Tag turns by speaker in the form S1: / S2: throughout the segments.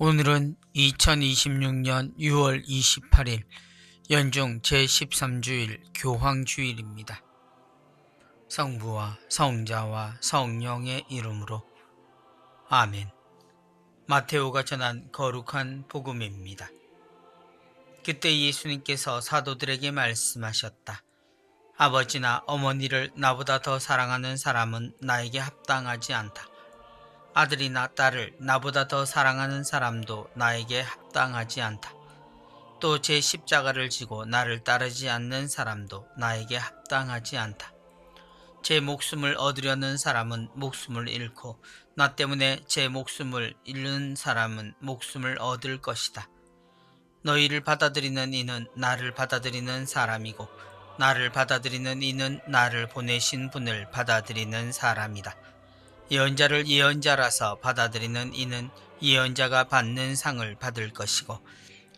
S1: 오늘은 2026년 6월 28일 연중 제13주일 교황주일입니다. 성부와 성자와 성령의 이름으로 아멘. 마테오가 전한 거룩한 복음입니다. 그때 예수님께서 사도들에게 말씀하셨다. 아버지나 어머니를 나보다 더 사랑하는 사람은 나에게 합당하지 않다. 아들이나 딸을 나보다 더 사랑하는 사람도 나에게 합당하지 않다. 또 제 십자가를 지고 나를 따르지 않는 사람도 나에게 합당하지 않다. 제 목숨을 얻으려는 사람은 목숨을 잃고 나 때문에 제 목숨을 잃는 사람은 목숨을 얻을 것이다. 너희를 받아들이는 이는 나를 받아들이는 사람이고 나를 받아들이는 이는 나를 보내신 분을 받아들이는 사람이다. 예언자를 예언자라서 받아들이는 이는 예언자가 받는 상을 받을 것이고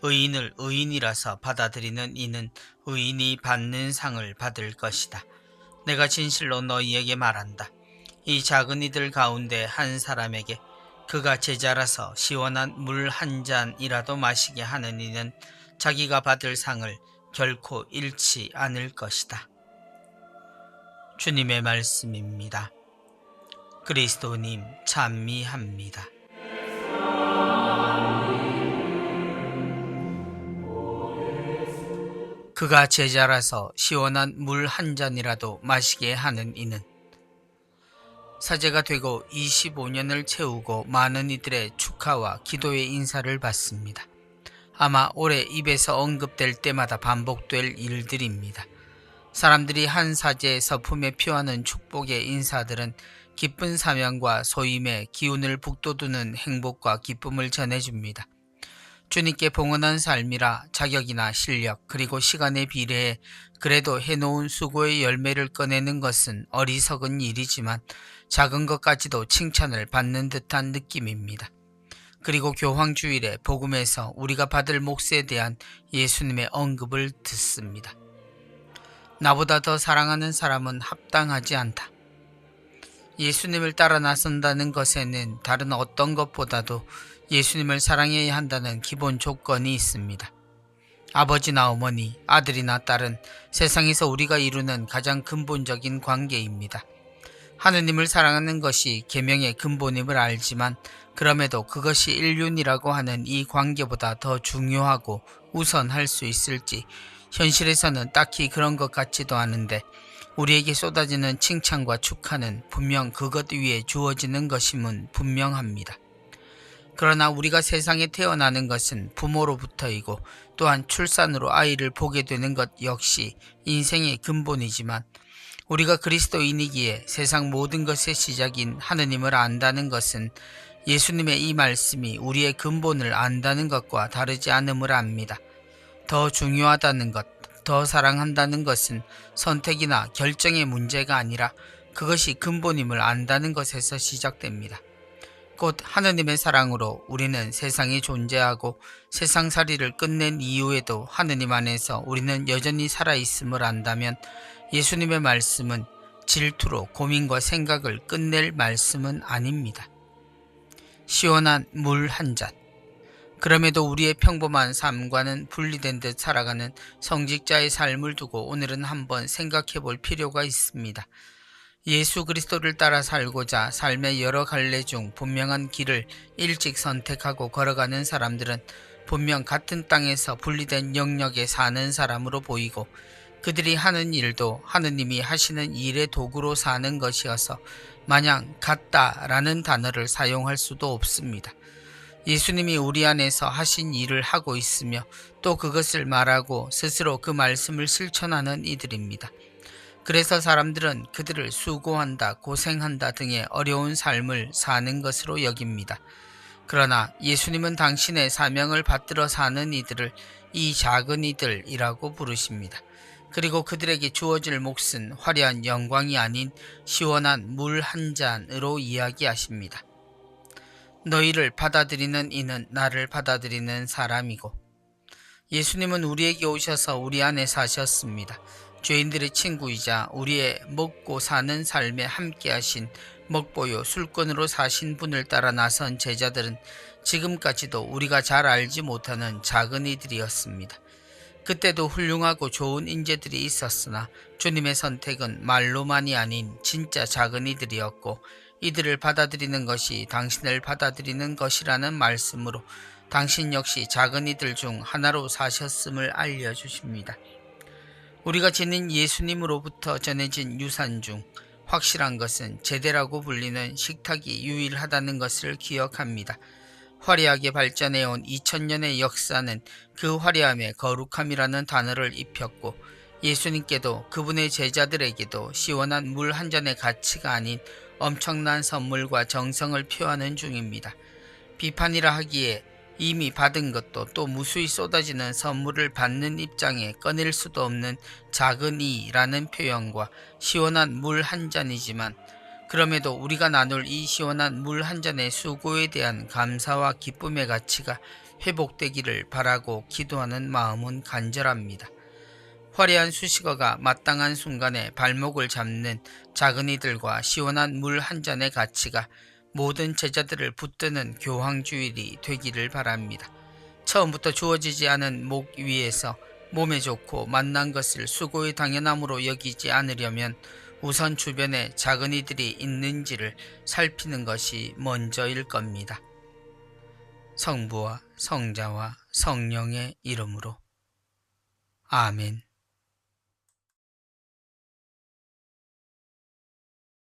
S1: 의인을 의인이라서 받아들이는 이는 의인이 받는 상을 받을 것이다. 내가 진실로 너희에게 말한다. 이 작은 이들 가운데 한 사람에게 그가 제자라서 시원한 물 한 잔이라도 마시게 하는 이는 자기가 받을 상을 결코 잃지 않을 것이다. 주님의 말씀입니다. 그리스도님 찬미합니다. 그가 제자라서 시원한 물 한 잔이라도 마시게 하는 이는 사제가 되고 25년을 채우고 많은 이들의 축하와 기도의 인사를 받습니다. 아마 올해 입에서 언급될 때마다 반복될 일들입니다. 사람들이 한 사제의 서품에 표하는 축복의 인사들은 기쁜 사명과 소임의 기운을 북돋우는 행복과 기쁨을 전해줍니다. 주님께 봉헌한 삶이라 자격이나 실력 그리고 시간에 비례해 그래도 해놓은 수고의 열매를 꺼내는 것은 어리석은 일이지만 작은 것까지도 칭찬을 받는 듯한 느낌입니다. 그리고 교황주일에 복음에서 우리가 받을 몫에 대한 예수님의 언급을 듣습니다. 나보다 더 사랑하는 사람은 합당하지 않다. 예수님을 따라 나선다는 것에는 다른 어떤 것보다도 예수님을 사랑해야 한다는 기본 조건이 있습니다. 아버지나 어머니, 아들이나 딸은 세상에서 우리가 이루는 가장 근본적인 관계입니다. 하느님을 사랑하는 것이 계명의 근본임을 알지만 그럼에도 그것이 일륜이라고 하는 이 관계보다 더 중요하고 우선할 수 있을지 현실에서는 딱히 그런 것 같지도 않은데 우리에게 쏟아지는 칭찬과 축하는 분명 그것 위에 주어지는 것임은 분명합니다. 그러나 우리가 세상에 태어나는 것은 부모로부터이고 또한 출산으로 아이를 보게 되는 것 역시 인생의 근본이지만 우리가 그리스도인이기에 세상 모든 것의 시작인 하느님을 안다는 것은 예수님의 이 말씀이 우리의 근본을 안다는 것과 다르지 않음을 압니다. 더 중요하다는 것, 더 사랑한다는 것은 선택이나 결정의 문제가 아니라 그것이 근본임을 안다는 것에서 시작됩니다. 곧 하느님의 사랑으로 우리는 세상에 존재하고 세상살이를 끝낸 이후에도 하느님 안에서 우리는 여전히 살아있음을 안다면 예수님의 말씀은 질투로 고민과 생각을 끝낼 말씀은 아닙니다. 시원한 물 한 잔. 그럼에도 우리의 평범한 삶과는 분리된 듯 살아가는 성직자의 삶을 두고 오늘은 한번 생각해 볼 필요가 있습니다. 예수 그리스도를 따라 살고자 삶의 여러 갈래 중 분명한 길을 일찍 선택하고 걸어가는 사람들은 분명 같은 땅에서 분리된 영역에 사는 사람으로 보이고 그들이 하는 일도 하느님이 하시는 일의 도구로 사는 것이어서 마냥 같다라는 단어를 사용할 수도 없습니다. 예수님이 우리 안에서 하신 일을 하고 있으며 또 그것을 말하고 스스로 그 말씀을 실천하는 이들입니다. 그래서 사람들은 그들을 수고한다, 고생한다 등의 어려운 삶을 사는 것으로 여깁니다. 그러나 예수님은 당신의 사명을 받들어 사는 이들을 이 작은 이들이라고 부르십니다. 그리고 그들에게 주어질 몫은 화려한 영광이 아닌 시원한 물 한 잔으로 이야기하십니다. 너희를 받아들이는 이는 나를 받아들이는 사람이고 예수님은 우리에게 오셔서 우리 안에 사셨습니다. 죄인들의 친구이자 우리의 먹고 사는 삶에 함께하신 먹보요 술꾼으로 사신 분을 따라 나선 제자들은 지금까지도 우리가 잘 알지 못하는 작은 이들이었습니다. 그때도 훌륭하고 좋은 인재들이 있었으나 주님의 선택은 말로만이 아닌 진짜 작은 이들이었고, 이들을 받아들이는 것이 당신을 받아들이는 것이라는 말씀으로 당신 역시 작은 이들 중 하나로 사셨음을 알려주십니다. 우리가 지닌 예수님으로부터 전해진 유산 중 확실한 것은 제대라고 불리는 식탁이 유일하다는 것을 기억합니다. 화려하게 발전해온 2000년의 역사는 그 화려함에 거룩함이라는 단어를 입혔고, 예수님께도 그분의 제자들에게도 시원한 물 한 잔의 가치가 아닌 엄청난 선물과 정성을 표하는 중입니다. 비판이라 하기에 이미 받은 것도 또 무수히 쏟아지는 선물을 받는 입장에 꺼낼 수도 없는 작은 이라는 표현과 시원한 물 한 잔이지만, 그럼에도 우리가 나눌 이 시원한 물 한 잔의 수고에 대한 감사와 기쁨의 가치가 회복되기를 바라고 기도하는 마음은 간절합니다. 화려한 수식어가 마땅한 순간에 발목을 잡는 작은 이들과 시원한 물 한 잔의 가치가 모든 제자들을 붙드는 교황주일이 되기를 바랍니다. 처음부터 주어지지 않은 목 위에서 몸에 좋고 맛난 것을 수고의 당연함으로 여기지 않으려면 우선 주변에 작은 이들이 있는지를 살피는 것이 먼저일 겁니다. 성부와 성자와 성령의 이름으로 아멘.